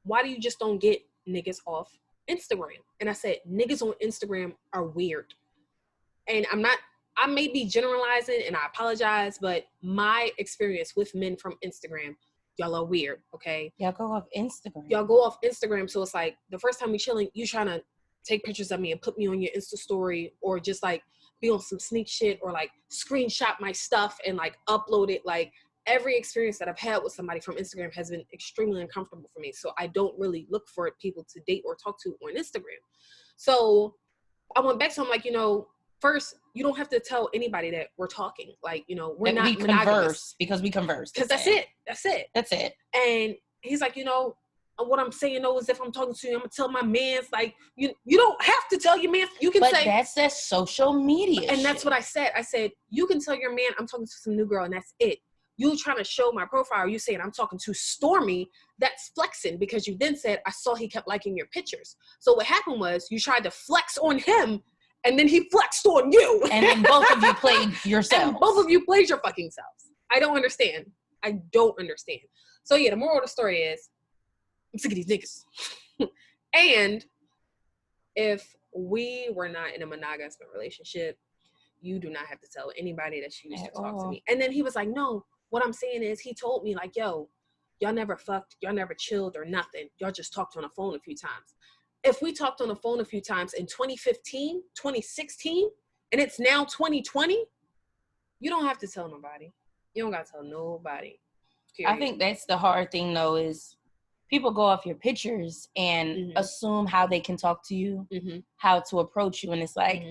why do you just don't get niggas off Instagram? And I said, niggas on Instagram are weird. And I may be generalizing and I apologize, but my experience with men from Instagram, y'all are weird, okay? Y'all go off Instagram. So it's like, the first time we chilling, you trying to take pictures of me and put me on your Insta story, or just like be on some sneak shit, or like screenshot my stuff and like upload it. Like, every experience that I've had with somebody from Instagram has been extremely uncomfortable for me. So I don't really look for people to date or talk to on Instagram. So I went back to him like, first, you don't have to tell anybody that we're talking. Like, we're that not we monogamous. Converse because we converse. Because that's it. And he's like, what I'm saying though is, if I'm talking to you, I'm gonna tell my mans. Like, you don't have to tell your man. You can say, that's that social media. And that's what I said. I said, you can tell your man I'm talking to some new girl, and that's it. You trying to show my profile, you saying I'm talking to Stormy, that's flexing, because you then said, I saw he kept liking your pictures. So what happened was, you tried to flex on him, and then he flexed on you. And then both of you played yourselves. And both of you played your fucking selves. I don't understand. So yeah, the moral of the story is, I'm sick of these niggas. And if we were not in a monogamous relationship, you do not have to tell anybody that you used to talk to me. And then he was like, no, what I'm saying is, he told me like, yo, y'all never fucked, y'all never chilled or nothing. Y'all just talked on the phone a few times. If we talked on the phone a few times in 2015, 2016, and it's now 2020, you don't have to tell nobody. You don't got to tell nobody. Period. I think that's the hard thing, though, is people go off your pictures and assume how they can talk to you, how to approach you. And it's like,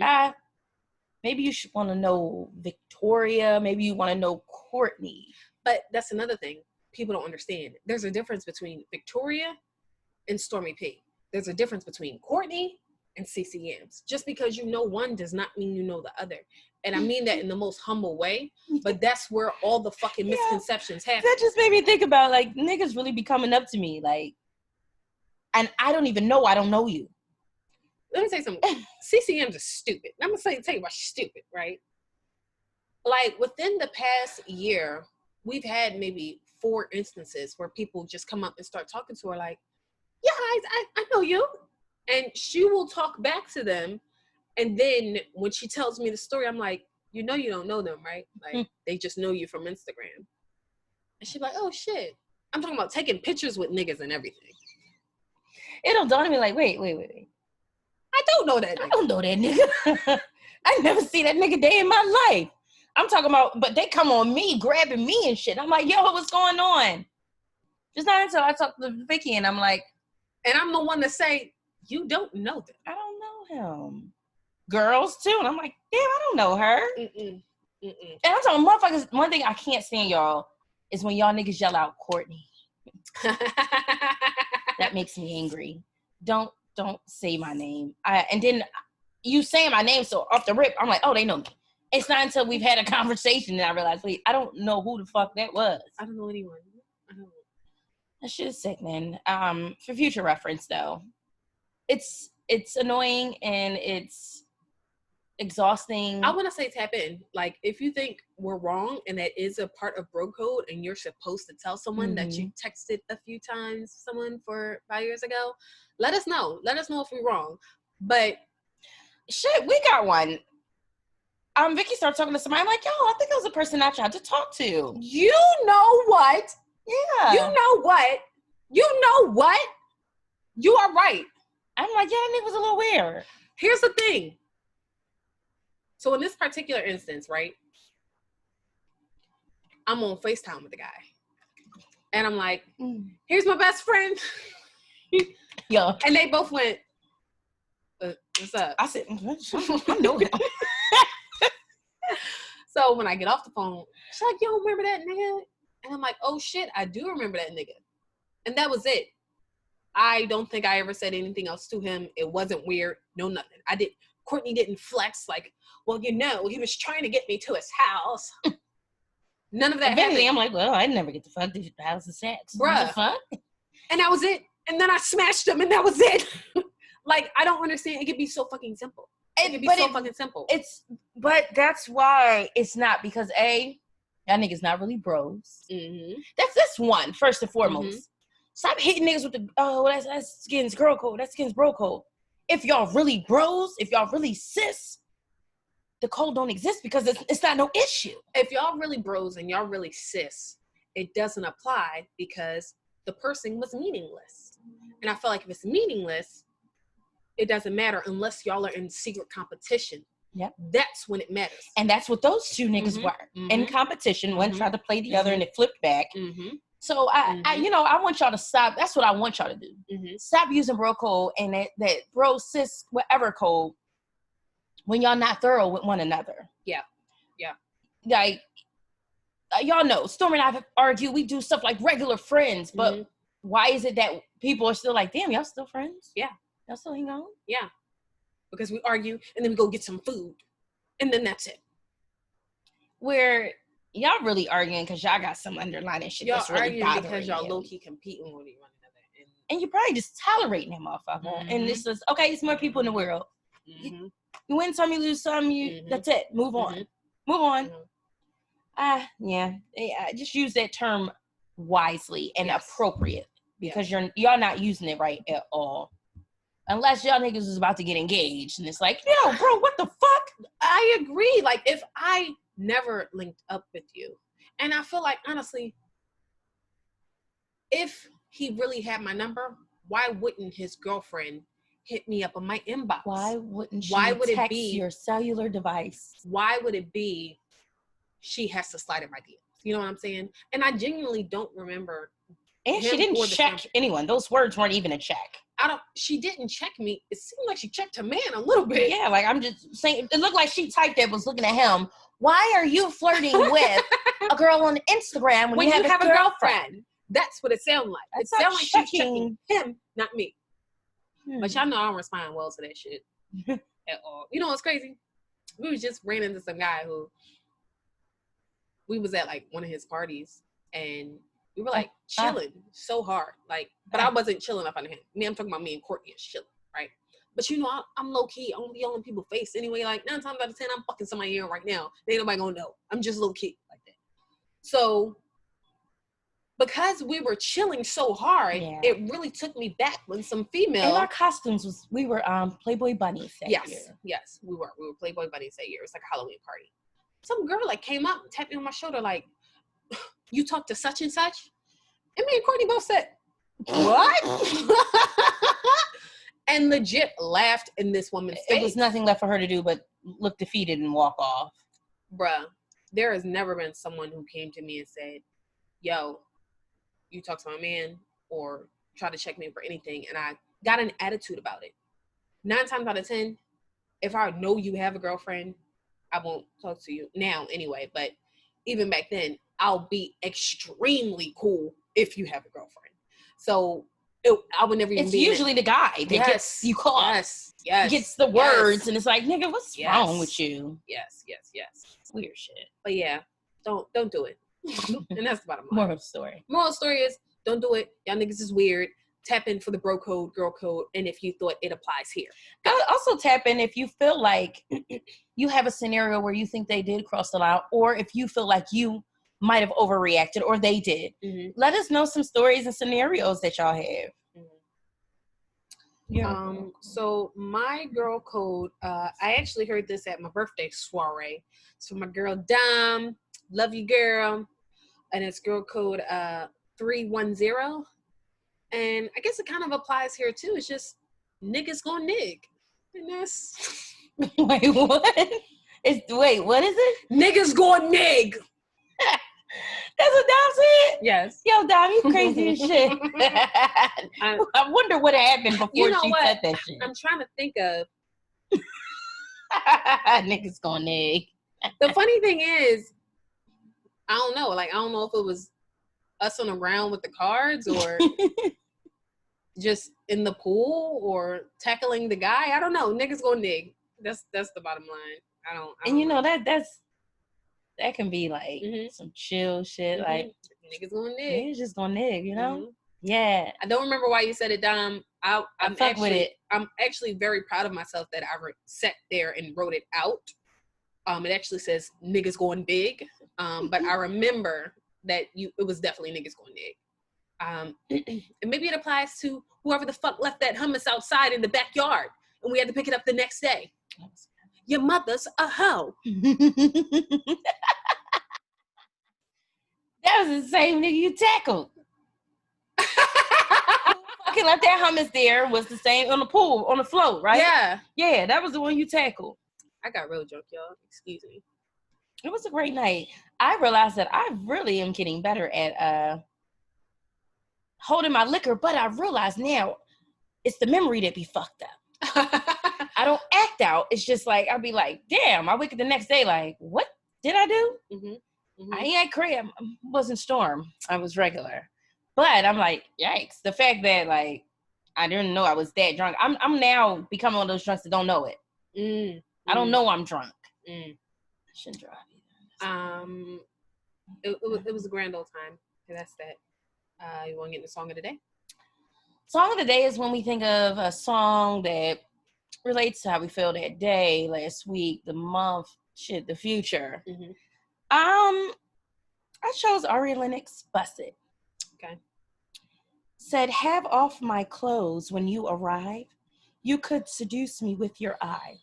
maybe you should want to know Victoria. Maybe you want to know Courtney. But that's another thing people don't understand. There's a difference between Victoria and Stormy P. There's a difference between Courtney and CeCe Yamz. Just because you know one does not mean you know the other. And I mean that in the most humble way, but that's where all the fucking misconceptions happen. That just made me think about, like, niggas really be coming up to me, like, and I don't even know I don't know you. Let me tell you something. CeCe Yamz is stupid. I'm going to tell you why she's stupid, right? Like, within the past year, we've had maybe 4 instances where people just come up and start talking to her like, yeah, I know you. And she will talk back to them. And then when she tells me the story, I'm like, you don't know them, right? Like, they just know you from Instagram. And she's like, oh, shit. I'm talking about taking pictures with niggas and everything. It'll dawn on me like, wait. I don't know that nigga. I don't know that nigga. I never see that nigga day in my life. I'm talking about, but they come on me, grabbing me and shit. I'm like, yo, what's going on? Just not until I talk to Vicky and I'm like, and I'm the one to say, you don't know them. I don't know him. Girls too. And I'm like, damn, I don't know her. And I'm talking motherfuckers, one thing I can't stand, y'all, is when y'all niggas yell out Courtney. That makes me angry. Don't say my name. And then you saying my name, so off the rip, I'm like, oh, they know me. It's not until we've had a conversation that I realize, wait, I don't know who the fuck that was. I don't know anyone. I don't know. That shit is sickening. For future reference, though, it's annoying and it's exhausting. I want to say tap in. Like, if you think we're wrong and that is a part of bro code and you're supposed to tell someone that you texted a few times someone for 5 years ago, let us know. Let us know if we're wrong. But shit, we got one. Vicky started talking to somebody. I'm like, yo, I think it was a person I tried to talk to. You know what? Yeah. You know what? You are right. I'm like, yeah, that nigga was a little weird. Here's the thing. So in this particular instance, right, I'm on FaceTime with the guy. And I'm like, here's my best friend. Yo. And they both went, what's up? I said, I know him. So when I get off the phone, she's like, you don't remember that nigga? And I'm like, oh shit, I do remember that nigga. And that was it. I don't think I ever said anything else to him. It wasn't weird. No, nothing. Courtney didn't flex like, well, he was trying to get me to his house. None of that happened. I'm like, well, I never get to fuck the house of sex. Bruh. Fuck? And that was it. And then I smashed him and that was it. Like, I don't understand. It could be so fucking simple. It could be fucking simple. But that's why it's not, because y'all niggas not really bros. Mm-hmm. That's one, first and foremost. Mm-hmm. Stop hitting niggas with that's skin's girl code, that's skin's bro code. If y'all really bros, if y'all really cis, the code don't exist because it's not no issue. If y'all really bros and y'all really cis, it doesn't apply because the person was meaningless. And I feel like if it's meaningless, it doesn't matter unless y'all are in secret competition. Yep. That's when it matters. And that's what those two niggas were. In competition. One tried to play the other and it flipped back. So I want y'all to stop. That's what I want y'all to do. Stop using bro code and that bro, cis, whatever code when y'all not thorough with one another. Yeah. Yeah. Like, y'all know, Storm and I have argued. We do stuff like regular friends, but why is it that people are still like, damn, y'all still friends? Yeah. Y'all still hang on? Yeah. Because we argue and then we go get some food. And then that's it. Where y'all really arguing because y'all got some underlying shit y'all that's really bothering you. Because y'all low-key competing with one another. And you're probably just tolerating that motherfucker. And it's just, okay, it's more people in the world. You win some, you lose some, that's it. Move on. Move on. Yeah. Just use that term wisely and appropriate, because y'all not using it right at all. Unless y'all niggas is about to get engaged and it's like, yo, bro, what the fuck? I agree. Like, if I never linked up with you, and I feel like, honestly, if he really had my number, why wouldn't his girlfriend hit me up on my inbox? Why wouldn't she text your cellular device? Why would it be she has to slide in my DMs? You know what I'm saying? And I genuinely don't remember. And she didn't check anyone. Those words weren't even a check. She didn't check me. It seemed like she checked her man a little bit. Yeah, like, I'm just saying, it looked like she typed that, was looking at him. Why are you flirting with a girl on Instagram when you have a girlfriend? That's what it sounded like. It sounded like she was checking him, not me. But y'all know I don't respond well to that shit at all. You know what's crazy? We just ran into some guy who we was at like one of his parties, and we were like chilling so hard. Like, but I wasn't chilling up on him. I'm talking about me and Courtney is chilling, right? But you know, I'm low key. I don't be on people's face anyway. Like 9 times out of 10, I'm fucking somebody here right now. Ain't nobody gonna know. I'm just low key like that. So because we were chilling so hard, it really took me back when some female. And our costumes we were Playboy bunnies that year. Yes, we were Playboy bunnies that year. It was like a Halloween party. Some girl like came up and tapped me on my shoulder like, you talk to such and such? And me and Courtney both said, what? And legit laughed in this woman's face. It was nothing left for her to do but look defeated and walk off. Bruh, there has never been someone who came to me and said, yo, you talk to my man or try to check me for anything, and I got an attitude about it. 9 times out of 10, if I know you have a girlfriend, I won't talk to you now anyway, but even back then, I'll be extremely cool if you have a girlfriend. So I would never even It's usually the guy that gets you caught. Yes. Gets the words, and it's like, nigga, what's wrong with you? Yes. It's weird shit. But yeah, don't do it. And that's the bottom line. Moral story. Moral story is, don't do it. Y'all niggas is weird. Tap in for the bro code, girl code, and if you thought it applies here. Also tap in if you feel like you have a scenario where you think they did cross the line, or if you feel like you might have overreacted or they did. Let us know some stories and scenarios that y'all have. So my girl code, I actually heard this at my birthday soiree. So my girl Dom, love you girl, and it's girl code 310. And I guess it kind of applies here too. It's just niggas gonna nig. And that's Wait, what? Wait, what is it? Niggas gonna nig. That's what Dom said? Yes. Yo, Dom, you crazy as shit. I wonder what happened before she said that shit. I'm trying to think of. Niggas gonna nig. The funny thing is, I don't know. Like, I don't know if it was us on the ground with the cards or just in the pool or tackling the guy. I don't know. Niggas gonna nig. That's the bottom line. I don't and you know know. that can be like some chill shit. Like niggas gonna nig. Niggas just gonna nig, you know? Yeah. I don't remember why you said it, Dom. I'm fuck with it. I'm actually very proud of myself that I sat there and wrote it out. It actually says niggas going big. But I remember that it was definitely niggas going nig. And maybe it applies to whoever the fuck left that hummus outside in the backyard and we had to pick it up the next day. Your mother's a hoe. That was the same nigga you tackled. Fucking left that hummus there was the same on the pool, on the float, right? Yeah. Yeah, that was the one you tackled. I got real drunk, y'all. Excuse me. It was a great night. I realized that I really am getting better at holding my liquor, but I realize now it's the memory that be fucked up. I don't act out. It's just like, I'll be like, damn, I wake up the next day like, what did I do? I ain't act crazy. I wasn't Storm. I was regular. But I'm like, yikes. The fact that like, I didn't know I was that drunk. I'm now becoming one of those drunks that don't know it. I don't know I'm drunk. I shouldn't drive either. It was a grand old time. Okay, that's that. You want to get in the song of the day? Song of the day is when we think of a song that relates to how we feel that day, last week, the month, shit, the future. I chose Ari Lennox, Bust It. Okay. Said, have off my clothes when you arrive. You could seduce me with your eye.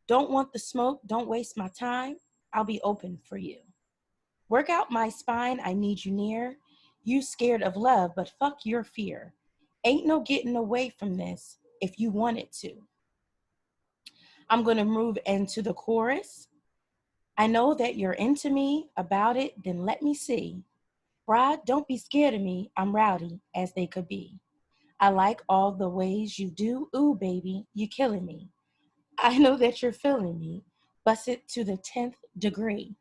Don't want the smoke, don't waste my time. I'll be open for you. Work out my spine, I need you near. You scared of love, but fuck your fear. Ain't no getting away from this if you wanted to. I'm gonna move into the chorus. I know that you're into me, about it, then let me see. Bride, don't be scared of me, I'm rowdy as they could be. I like all the ways you do, ooh baby, you killing me. I know that you're feeling me, bust it to the 10th degree.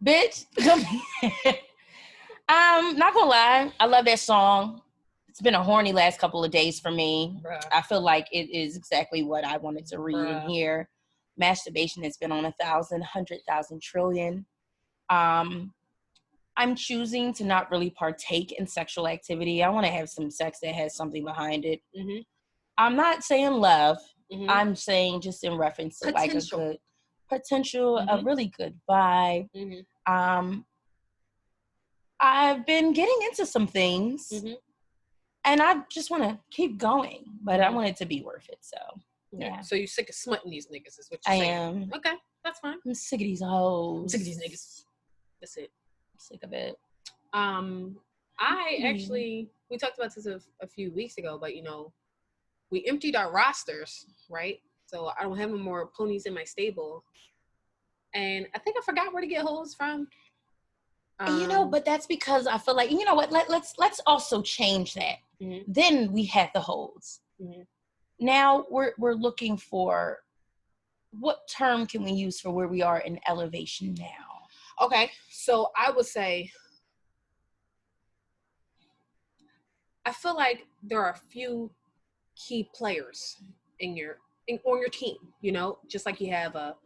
Bitch, not gonna lie, I love that song. It's been a horny last couple of days for me. Bruh. I feel like it is exactly what I wanted to read and hear. Masturbation has been on 1,000, 100,000 trillion. I'm choosing to not really partake in sexual activity. I want to have some sex that has something behind it. I'm not saying love. I'm saying just in reference to like a good potential, a really good vibe. I've been getting into some things and I just want to keep going, but I want it to be worth it. So, yeah. So you're sick of smutting these niggas is what you're saying. I am. Okay, that's fine. I'm sick of these hoes. I'm sick of these niggas. That's it. I'm sick of it. I actually, we talked about this a few weeks ago, but you know, we emptied our rosters, right? So I don't have no more ponies in my stable. And I think I forgot where to get hoes from. You know, but that's because I feel like, you know what, let's also change that. Then we had the hoes. Now we're looking for, what term can we use for where we are in elevation now? Okay, so I would say, I feel like there are a few key players on your team, you know, just like you have a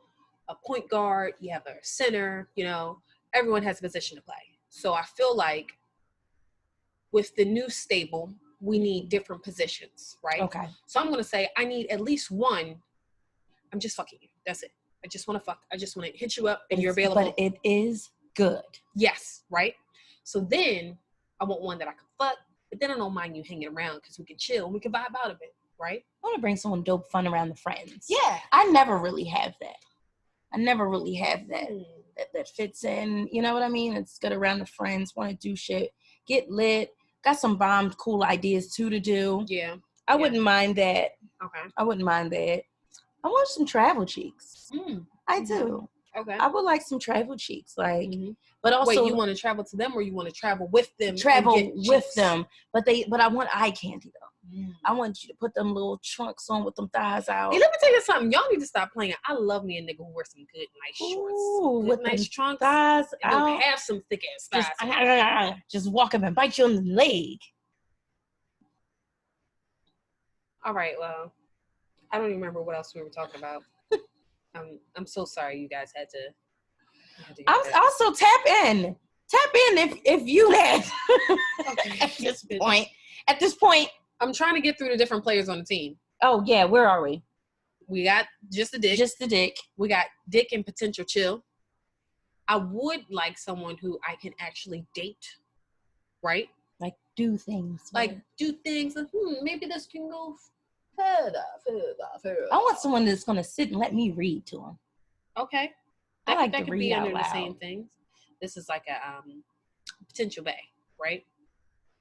point guard, you have a center, you know, everyone has a position to play. So I feel like with the new stable, we need different positions, right? Okay. So I'm going to say I need at least one. I'm just fucking you. That's it. I just want to fuck. I just want to hit you up and you're available. But it is good. Yes, right? So then I want one that I can fuck, but then I don't mind you hanging around because we can chill and we can vibe out of it, right? I want to bring someone dope fun around the friends. Yeah. I never really have that. That fits in, you know what I mean? It's good around the friends, want to do shit, get lit. Got some bomb cool ideas too to do. Yeah. I wouldn't mind that. Okay. I wouldn't mind that. I want some travel cheeks. I do. Okay. I would like some travel cheeks, like, but also. Wait, you want to travel to them, or you want to travel with them? Travel with them, but I want eye candy though. I want you to put them little trunks on with them thighs out. Hey, let me tell you something. Y'all need to stop playing. I love me a nigga who wears some good, nice shorts, with nice trunks, thighs and out. don't have some thick ass thighs. Just walk up and bite you on the leg. All right, well, I don't even remember what else we were talking about. I'm so sorry you guys had to. I'm also tap in if you had. Okay. At this point, I'm trying to get through the different players on the team. Oh yeah, where are we? We got just the dick. We got dick and potential chill. I would like someone who I can actually date, right? Like do things. Like do things. Maybe this can go further. I want someone that's gonna sit and let me read to them. Okay. I like that to could read be out under loud. the same things. This is like a potential bae, right?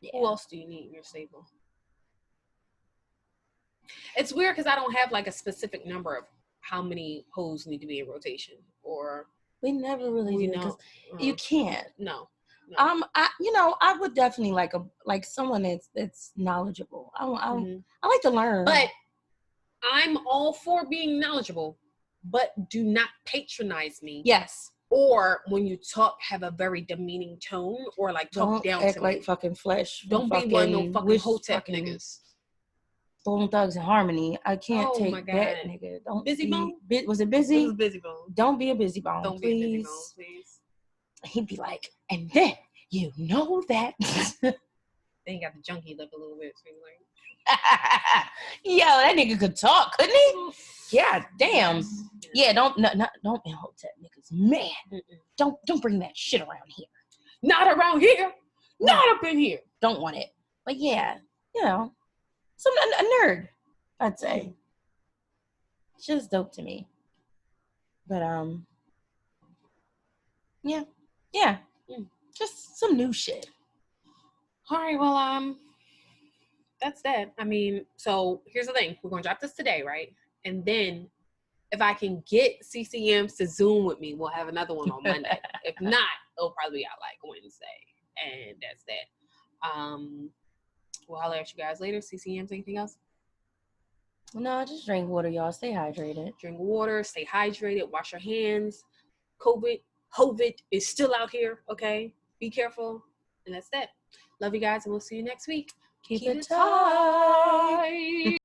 Yeah. Who else do you need in your stable? It's weird because I don't have like a specific number of how many hoes need to be in rotation, or we never really do because you can't. No. I would definitely like someone that's knowledgeable. I like to learn. But I'm all for being knowledgeable, but do not patronize me. Yes. Or when you talk, have a very demeaning tone, or like talk down to me. Don't act like fucking flesh. Don't be one of no fucking hotep niggas. Bone Thugs and Harmony. I can't take that nigga. Don't Busy Bone? Was it Busy? It was Busy Bone. Don't be a busy bone. Don't please. be a busy bone, please. He'd be like, and then you know that. Then he got the junkie lip a little bit. So he's like, yo, that nigga could talk, couldn't he? Yeah, damn. Yeah, don't be hotep niggas. Man, don't bring that shit around here. Not around here. Not up in here. Don't want it. But yeah, a nerd, I'd say. It's just dope to me. But yeah, just some new shit. All right, well, that's that. I mean, so here's the thing: we're gonna drop this today, right? And then, if I can get CeCe Yamz to Zoom with me, we'll have another one on Monday. If not, it'll probably be out like Wednesday, and that's that. We'll holler at you guys later. CeCe Yamz, anything else? No, just drink water, y'all. Stay hydrated. Drink water. Stay hydrated. Wash your hands. COVID is still out here. Okay, be careful, and that's that. Love you guys, and we'll see you next week. Keep it tight.